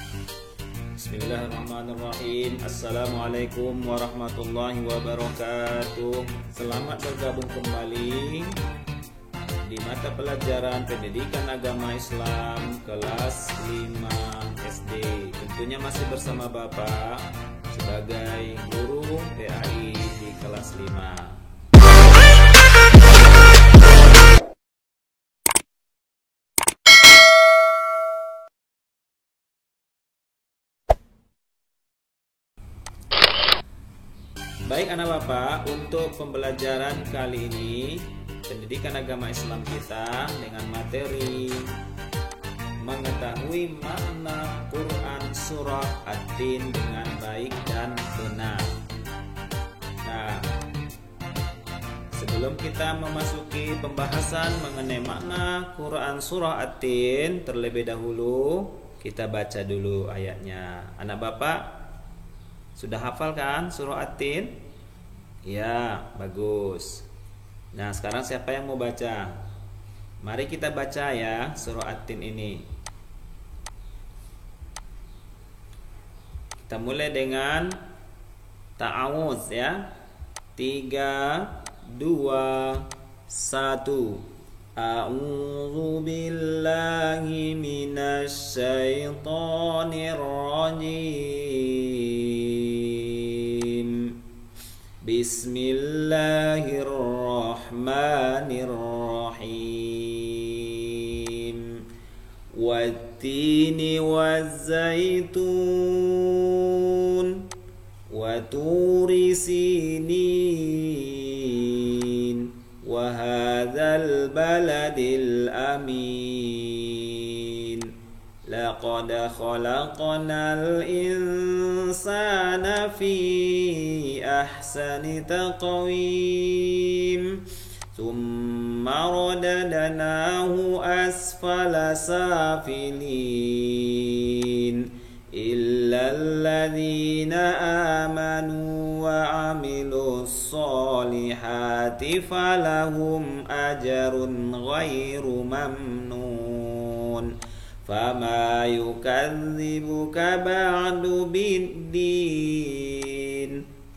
Bismillahirrahmanirrahim. Assalamualaikum warahmatullahi wabarakatuh. Selamat bergabung kembali di mata pelajaran Pendidikan Agama Islam kelas 5 SD. Tentunya masih bersama Bapak sebagai guru PAI di kelas 5. Baik anak Bapak, untuk pembelajaran kali ini Pendidikan Agama Islam kita dengan materi mengetahui makna Quran Surah At-Tin dengan baik dan benar. Nah, sebelum kita memasuki pembahasan mengenai makna Quran Surah At-Tin, terlebih dahulu kita baca dulu ayatnya. Anak Bapak sudah hafal kan surah At-Tin? Ya, bagus. Nah, sekarang siapa yang mau baca? Mari kita baca ya surah At-Tin ini. Kita mulai dengan ta'awudz ya. 3, 2, 1. A'udzu billahi minasy syaithanir rajim. Bismillahirrahmanirrahim. Wattini wazzaitun wa turi sinin wa hadzal baladil amin. Laqad khalaqnal insana fi ahsani taqwim. Tsumma radadnahu asfala safilin. Illal ladzina amanu wa amilus solihati falahum ajrun ghairu mamnun. Fama yukadzibuka ba'du biddin.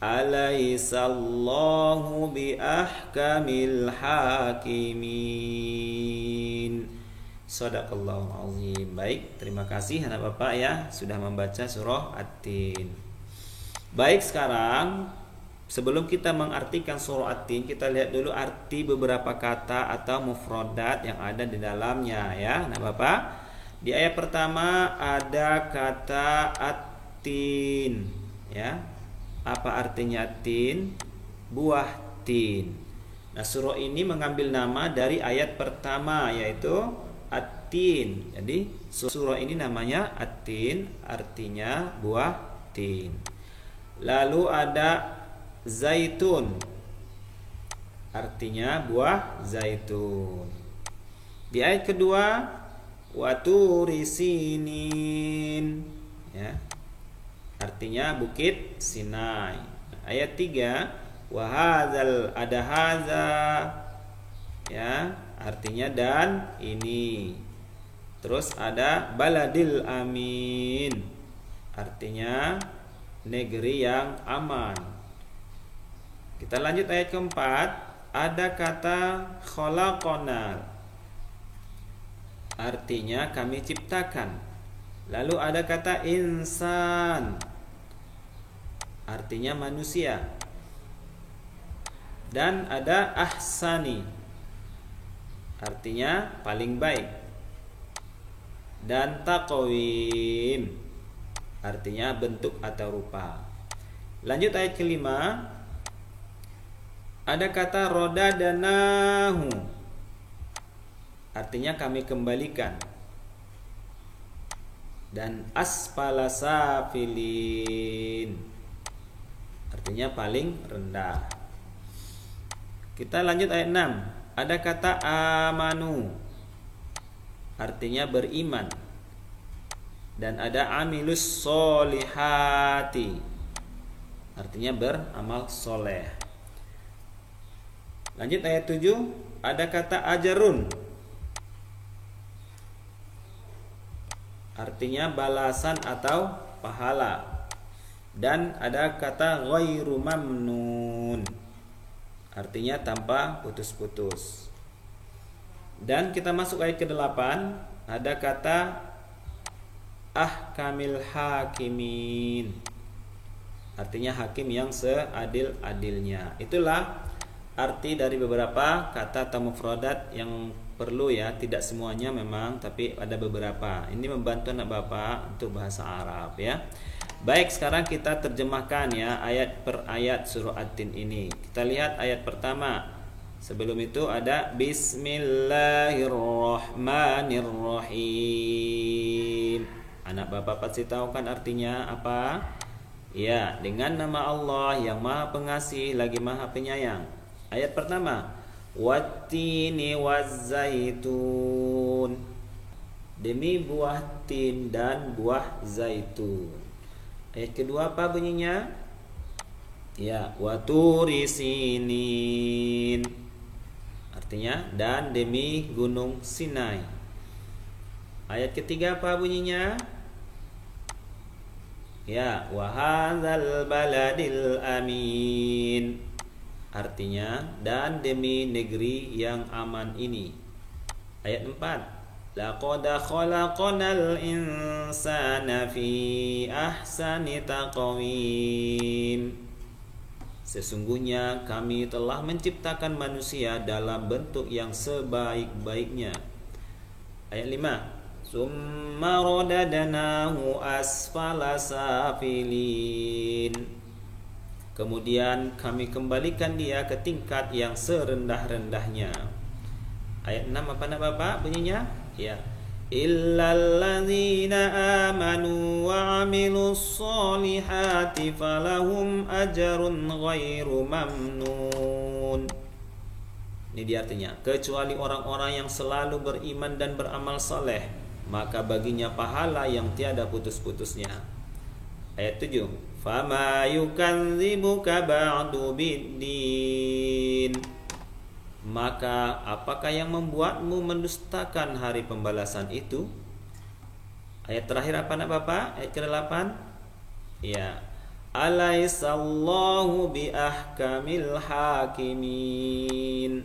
Alaisallahu biahkamil hakimin. Shadaqallahul azim. Baik, terima kasih anak Bapak ya sudah membaca surah At-Tin. Baik, sekarang sebelum kita mengartikan surah At-Tin, kita lihat dulu arti beberapa kata atau mufradat yang ada di dalamnya ya anak Bapak. Di ayat pertama ada kata at-tin ya. Apa artinya at-tin? Buah tin. Nah, surah ini mengambil nama dari ayat pertama yaitu at-tin. Jadi surah ini namanya at-tin, artinya buah tin. Lalu ada zaitun. Artinya buah zaitun. Di ayat kedua waturi sinin ya, artinya bukit Sinai. Ayat 3 wahadzal, ada haza ya, artinya dan ini. Terus ada baladil amin, artinya negeri yang aman. Kita lanjut ayat keempat, ada kata khalaqana, artinya kami ciptakan. Lalu ada kata insan, artinya manusia. Dan ada ahsani, artinya paling baik. Dan taqwim, artinya bentuk atau rupa. Lanjut ayat kelima, ada kata rodadanahu, artinya kami kembalikan. Dan asfala safilin, artinya paling rendah. Kita lanjut ayat 6. Ada kata amanu, artinya beriman. Dan ada amilus solihati, artinya beramal soleh. Lanjut ayat 7. Ada kata ajarun, artinya balasan atau pahala. Dan ada kata ghairu mamnun, artinya tanpa putus-putus. Dan kita masuk ayat ke-8, ada kata ahkamil hakimin, artinya hakim yang seadil-adilnya. Itulah arti dari beberapa kata atau mufradat yang perlu ya, tidak semuanya memang, tapi ada beberapa. Ini membantu anak bapak untuk bahasa Arab ya. Baik, sekarang kita terjemahkan ya ayat per ayat surah At-Tin ini. Kita lihat ayat pertama. Sebelum itu ada Bismillahirrahmanirrahim. Anak bapak pasti tahu kan artinya apa? Ya, dengan nama Allah yang Maha Pengasih lagi Maha Penyayang. Ayat pertama, Wattini wazzaitun, demi buah tin dan buah zaitun. Ayat kedua apa bunyinya? Ya, waturi sinin, artinya dan demi gunung Sinai. Ayat ketiga apa bunyinya? Ya, wahadzal baladil amin, artinya dan demi negeri yang aman ini. Ayat 4, laqad khalaqnal insana fi ahsani taqwim, sesungguhnya kami telah menciptakan manusia dalam bentuk yang sebaik-baiknya. Ayat 5, summa radadnahu asfala safilin, kemudian kami kembalikan dia ke tingkat yang serendah-rendahnya. Ayat 6 apa nak bapak bunyinya? Ya, illal ladzina amanu wa 'amilus solihati falahum ajrun ghairu mamnun. Ini dia artinya, kecuali orang-orang yang selalu beriman dan beramal soleh, maka baginya pahala yang tiada putus-putusnya. Ayat 7, fama yukadzibuka ba'du biddin, maka apakah yang membuatmu mendustakan hari pembalasan itu? Ayat terakhir apa nak bapak? Ayat ke-8. Ya, alaisallahu bi ahkamil hakimin,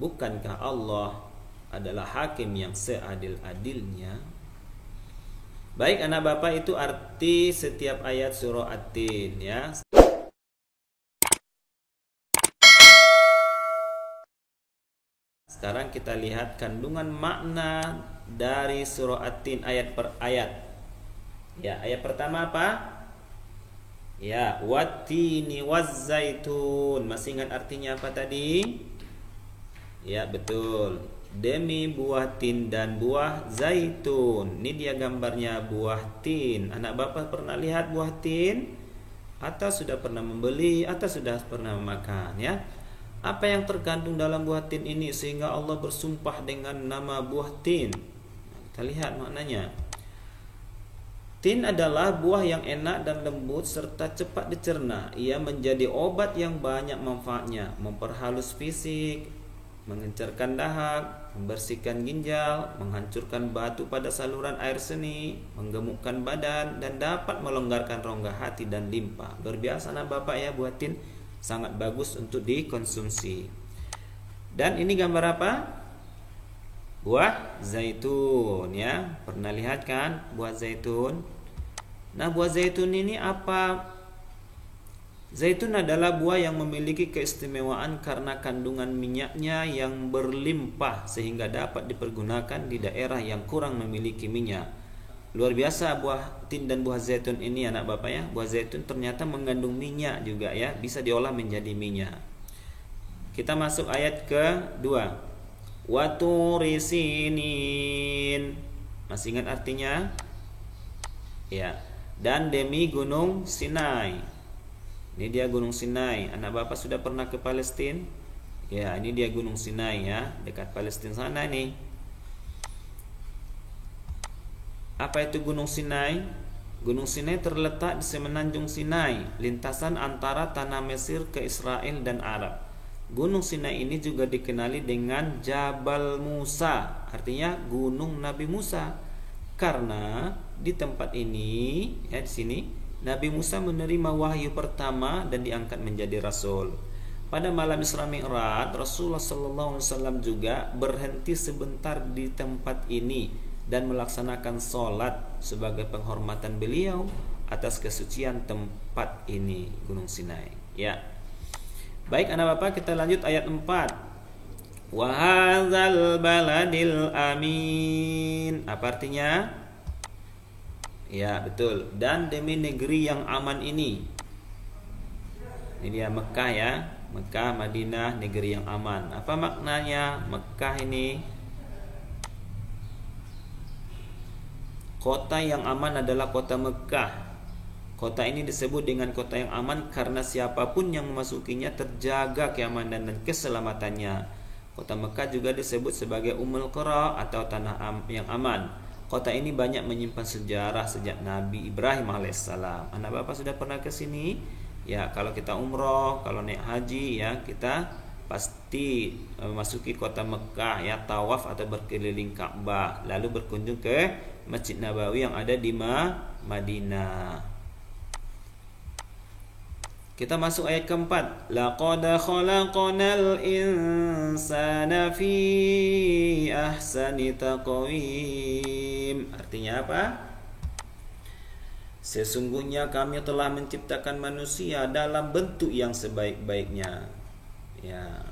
bukankah Allah adalah hakim yang seadil-adilnya? Baik anak bapak, itu arti setiap ayat surah At-Tin ya. Sekarang kita lihat kandungan makna dari surah At-Tin ayat per ayat. Ya, ayat pertama apa? Ya, wattini wazzaitun. Masih ingat artinya apa tadi? Ya, betul. Demi buah tin dan buah zaitun. Ini dia gambarnya buah tin. Anak bapak pernah lihat buah tin? Atau sudah pernah membeli? Atau sudah pernah memakan ya? Apa yang terkandung dalam buah tin ini sehingga Allah bersumpah dengan nama buah tin? Kita lihat maknanya. Tin adalah buah yang enak dan lembut serta cepat dicerna. Ia menjadi obat yang banyak manfaatnya, memperhalus fisik, mengencerkan dahak, membersihkan ginjal, menghancurkan batu pada saluran air seni, menggemukkan badan, dan dapat melonggarkan rongga hati dan limpa. Luar biasa anak bapak ya, buah tin sangat bagus untuk dikonsumsi. Dan ini gambar apa? Buah zaitun ya. Pernah lihat kan buah zaitun? Nah, buah zaitun ini apa? Zaitun adalah buah yang memiliki keistimewaan karena kandungan minyaknya yang berlimpah sehingga dapat dipergunakan di daerah yang kurang memiliki minyak. Luar biasa buah tin dan buah zaitun ini anak bapak ya. Buah zaitun ternyata mengandung minyak juga ya, bisa diolah menjadi minyak. Kita masuk ayat ke-2. Waturi sinin. Masih ingat artinya? Ya. Dan demi gunung Sinai. Ini dia gunung Sinai. Anak bapak sudah pernah ke Palestina? Ya, ini dia gunung Sinai ya, dekat Palestina sana nih. Apa itu gunung Sinai? Gunung Sinai terletak di semenanjung Sinai, lintasan antara tanah Mesir ke Israel dan Arab. Gunung Sinai ini juga dikenali dengan Jabal Musa, artinya gunung Nabi Musa, karena di tempat ini, ya di sini Nabi Musa menerima wahyu pertama dan diangkat menjadi rasul. Pada malam Isra Mi'raj, Rasulullah SAW juga berhenti sebentar di tempat ini dan melaksanakan sholat sebagai penghormatan beliau atas kesucian tempat ini, Gunung Sinai. Ya. Baik anak bapak, kita lanjut ayat 4. Wa hadzal baladil amin. Apa artinya? Ya, betul. Dan demi negeri yang aman ini. Ini dia Mekah ya. Mekah, Madinah, negeri yang aman. Apa maknanya Mekah ini? Kota yang aman adalah kota Mekah. Kota ini disebut dengan kota yang aman karena siapapun yang memasukinya terjaga keamanan dan keselamatannya. Kota Mekah juga disebut sebagai Ummul Qura atau tanah yang aman. Kota ini banyak menyimpan sejarah sejak Nabi Ibrahim alaihissalam. Anak bapak sudah pernah ke sini? Ya, kalau kita umroh, kalau naik haji ya, kita pasti memasuki kota Mekah ya, tawaf atau berkeliling Ka'bah, lalu berkunjung ke Masjid Nabawi yang ada di Madinah. Kita masuk ayat keempat. Laqad khalaqnal insana fi ahsani taqwim. Artinya apa? Sesungguhnya kami telah menciptakan manusia dalam bentuk yang sebaik-baiknya. Ya,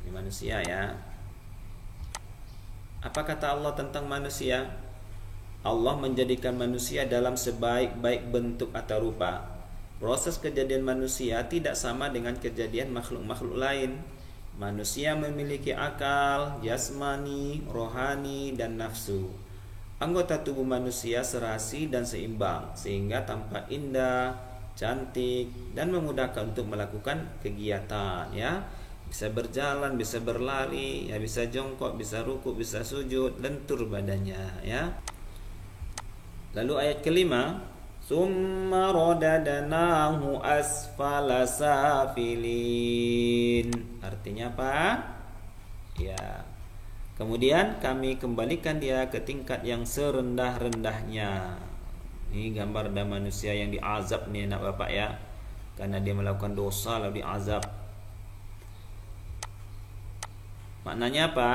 ini manusia ya. Apa kata Allah tentang manusia? Allah menjadikan manusia dalam sebaik-baik bentuk atau rupa. Proses kejadian manusia tidak sama dengan kejadian makhluk-makhluk lain. Manusia memiliki akal, jasmani, rohani, dan nafsu. Anggota tubuh manusia serasi dan seimbang sehingga tampak indah, cantik, dan memudahkan untuk melakukan kegiatan ya. Bisa berjalan, bisa berlari, ya bisa jongkok, bisa rukuk, bisa sujud, lentur badannya ya. Lalu ayat kelima, summa radadnahu asfala safilin. Artinya apa? Ya. Kemudian kami kembalikan dia ke tingkat yang serendah-rendahnya. Ini gambar ada manusia yang diazab nih anak bapak ya. Karena dia melakukan dosa lalu diazab. Maknanya apa?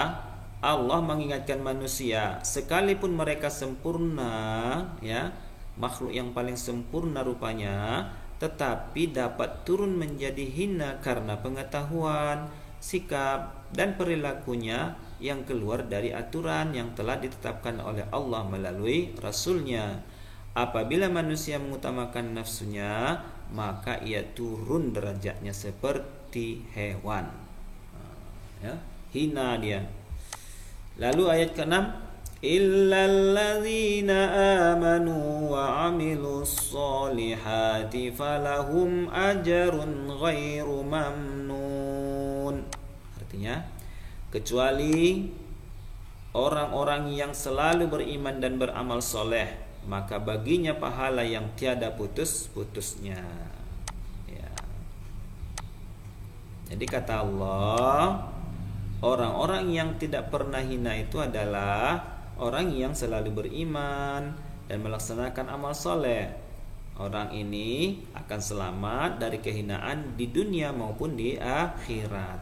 Allah mengingatkan manusia, sekalipun mereka sempurna ya, makhluk yang paling sempurna rupanya, tetapi dapat turun menjadi hina karena pengetahuan, sikap, dan perilakunya yang keluar dari aturan yang telah ditetapkan oleh Allah melalui Rasulnya. Apabila manusia mengutamakan nafsunya, maka ia turun derajatnya seperti hewan ya, hina dia. Lalu ayat ke-6, illalladzina amanu wa amilus solihati falahum ajrun ghairu mamnun. Artinya, kecuali orang-orang yang selalu beriman dan beramal soleh, maka baginya pahala yang tiada putus-putusnya ya. Jadi kata Allah, orang-orang yang tidak pernah hina itu adalah orang yang selalu beriman dan melaksanakan amal soleh. Orang ini akan selamat dari kehinaan di dunia maupun di akhirat.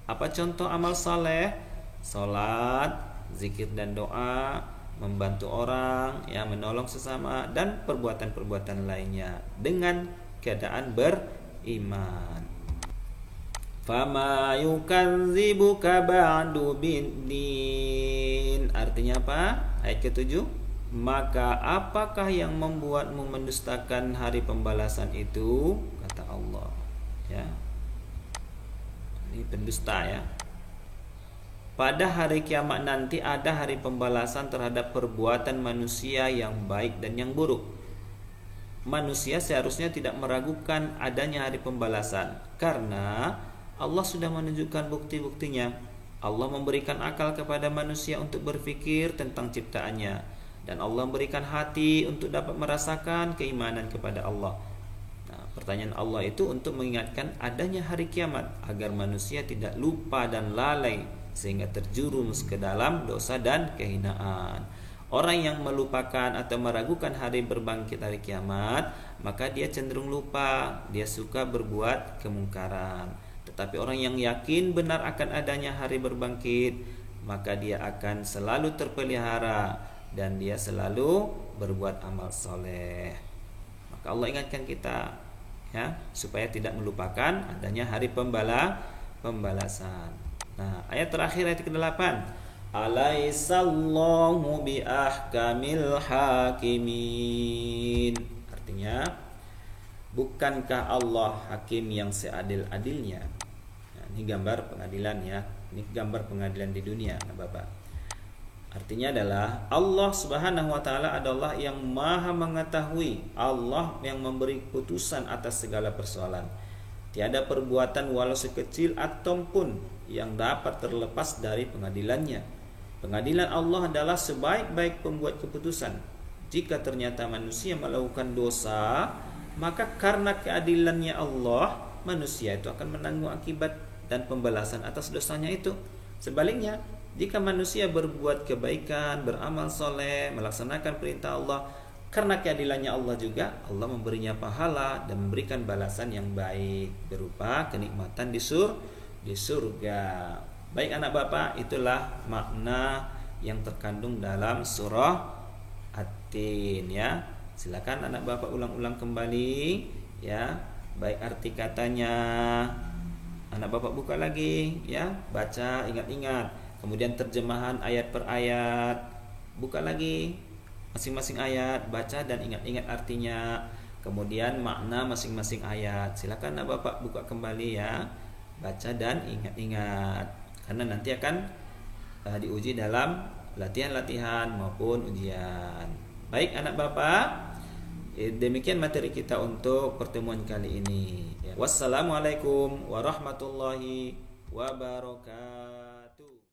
Apa contoh amal soleh? Salat, zikir dan doa, membantu orang, ya, menolong sesama, dan perbuatan-perbuatan lainnya dengan keadaan beriman. Fama yukadzibuka ba'du biddin. Artinya apa? Ayat ke-7. Maka apakah yang membuatmu mendustakan hari pembalasan itu? Kata Allah ya. Ini pendusta ya. Pada hari kiamat nanti ada hari pembalasan terhadap perbuatan manusia yang baik dan yang buruk. Manusia seharusnya tidak meragukan adanya hari pembalasan karena Allah sudah menunjukkan bukti-buktinya. Allah memberikan akal kepada manusia untuk berpikir tentang ciptaannya, dan Allah memberikan hati untuk dapat merasakan keimanan kepada Allah. Nah, pertanyaan Allah itu untuk mengingatkan adanya hari kiamat agar manusia tidak lupa dan lalai sehingga terjerumus ke dalam dosa dan kehinaan. Orang yang melupakan atau meragukan hari berbangkit hari kiamat, maka dia cenderung lupa, dia suka berbuat kemungkaran. Tetapi orang yang yakin benar akan adanya hari berbangkit, maka dia akan selalu terpelihara dan dia selalu berbuat amal soleh. Maka Allah ingatkan kita, ya, supaya tidak melupakan adanya hari pembalasan. Nah, ayat terakhir, ayat ke-8. Alaisallahu biahkamil hakimin. Artinya, bukankah Allah hakim yang seadil-adilnya? Nah, ini gambar pengadilan, ya. Ini gambar pengadilan di dunia, Bapak. Artinya adalah Allah Subhanahu wa taala adalah yang Maha mengetahui, Allah yang memberi putusan atas segala persoalan. Tiada perbuatan walau sekecil atom pun yang dapat terlepas dari pengadilannya. Pengadilan Allah adalah sebaik-baik pembuat keputusan. Jika ternyata manusia melakukan dosa, maka karena keadilannya Allah, manusia itu akan menanggung akibat dan pembalasan atas dosanya itu. Sebaliknya, jika manusia berbuat kebaikan, beramal soleh, melaksanakan perintah Allah, karena keadilannya Allah juga, Allah memberinya pahala dan memberikan balasan yang baik berupa kenikmatan di surga. Baik anak Bapak, itulah makna yang terkandung dalam surah At-Tin, ya. Silakan anak Bapak ulang-ulang kembali, ya. Baik arti katanya, anak Bapak buka lagi, ya. Baca, ingat-ingat. Kemudian terjemahan ayat per ayat, buka lagi masing-masing ayat, baca dan ingat-ingat artinya. Kemudian makna masing-masing ayat. Silakan anak Bapak buka kembali, ya. Baca dan ingat-ingat. Karena nanti akan diuji dalam latihan-latihan maupun ujian. Baik anak Bapak, demikian materi kita untuk pertemuan kali ini. Wassalamualaikum warahmatullahi wabarakatuh.